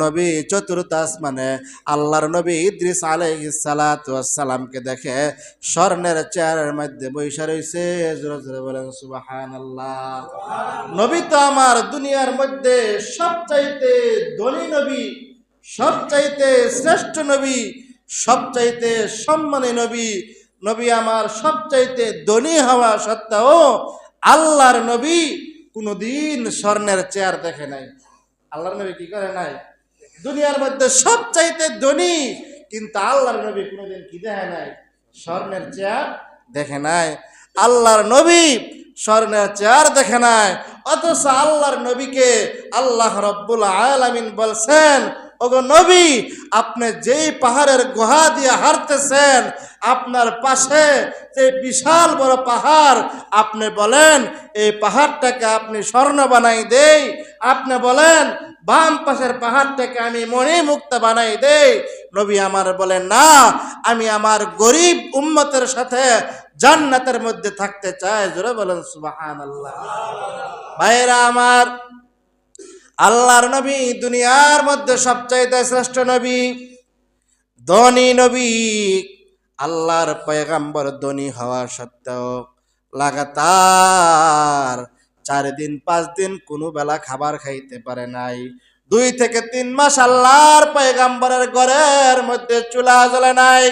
নবী চতুর্থ আসমানে আল্লাহর নবী ইদ্রিস আলাইহিস সালাতু ওয়াস সালামকে দেখে স্বর্ণের চেয়ারের মধ্যে বসে রইছে। জোরে জোরে বলেন সুবহানাল্লাহ। নবী তো আমার দুনিয়ার মধ্যে সবচাইতে ধনী নবী, সবচাইতে শ্রেষ্ঠ নবী, সবচাইতে সম্মানী নবী। নবী আমার সবচাইতে ধনী হওয়া সত্ত্বেও আল্লাহর নবী কোনদিন স্বর্ণের চেয়ার দেখে নাই। আল্লাহর নবী কি করে নাই? দুনিয়ার মধ্যে সবচাইতে ধনী, কিন্তু আল্লাহর নবী কোনোদিন কি দেখে নাই? স্বর্ণের চেয়ার দেখে নাই। আল্লাহর নবী স্বর্ণের চেয়ার দেখে নাই, অথচ আল্লাহর নবীকে আল্লাহ রব্বুল আলামিন বলছেন, ওগো নবী, আপনি যেই পাহাড়ের গুহা দিয়ে হাঁটতেছেন, আপনার পাশে যে বিশাল বড় পাহাড়, আপনি বলেন এই পাহাড়টাকে আপনি স্বর্ণ বানাই দেই। আপনি বলেন বাম পাশের পাহাড়টাকে আমি মণিমুক্তা বানাই দেই। নবী আমার বলেন না, আমি আমার গরিব উম্মতের সাথে জান্নাতের মধ্যে থাকতে চাই। জোরে বলেন সুবহানাল্লাহ। ভাইরা আমার, আল্লাহর নবী দুনিয়ার মধ্যে সবচাইতে শ্রেষ্ঠ নবী, ধনী নবী। আল্লাহর পয়গম্বর ধনী হওয়া সত্ত্বেও লাগাতার 4 দিন 5 দিন কোনো বেলা খাবার খাইতে পারে নাই। 2 থেকে 3 মাস আল্লাহর পয়গম্বরের ঘরের মধ্যে চুলা জ্বলে নাই।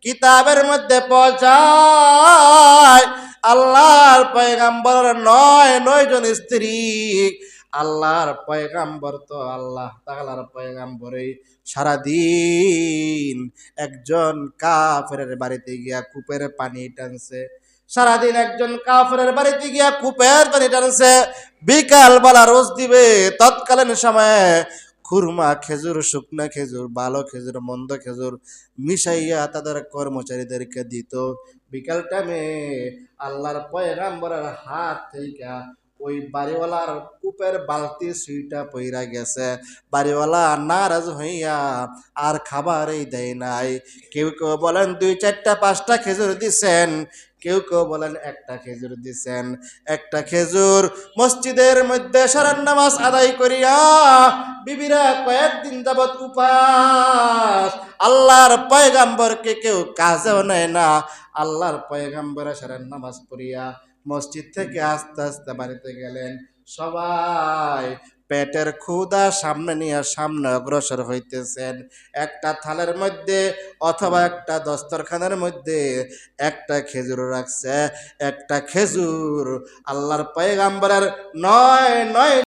কিতাবের মধ্যে পৌঁছায় আল্লাহর পয়গম্বরের 9 জন স্ত্রী। আল্লাহর পয়গম্বর তো আল্লাহ তাআলার পয়গম্বরই সারাদিন একজন কাফেরের বাড়িতে গিয়া কূপের পানি টানছে। সারাদিন একজন কাফেরের বাড়িতে গিয়া কূপের পানি টানছে। বিকাল বেলা রোজ দিবে, তৎকালীন সময়ে খুরমা খেজুর, শুকনা খেজুর, ভালো খেজুর, মন্দ খেজুর মিশাইয়া তাদের কর্মচারীদেরকে দিত। বিকাল টাইমে আল্লাহর পয়গম্বরের হাত থেকে ওই বাড়িওয়ালার কূপের বালতি সুইটা পইরা গেছে। বাড়িওয়ালা নারাজ হইয়া আর খাবারই দেয় নাই। কেউ কেউ বলেন 2, 4, 5টা খেজুর দিছেন, কেউ কেউ বলেন 1টা খেজুর দিছেন। 1টা খেজুর মসজিদের মধ্যে সারার নামাজ আদায় করিয়া বিবিরা কয়েকদিন যাবৎ উপাস। আল্লাহর পয়গম্বরকে কেউ কাজেও নেয় না। আল্লাহর পয়গম্বর সারার নামাজ পড়িয়া মসজিদ থেকে আস্তে আস্তে বাড়িতে গেলেন। সবাই পেটের ক্ষুধা সামনে নিয়ে সামনে অগ্রসর হইতেছেন। একটা থালের মধ্যে অথবা একটা দস্তরখানের মধ্যে 1টা খেজুর রাখছে। 1টা খেজুর আল্লাহর পয়গম্বরের 9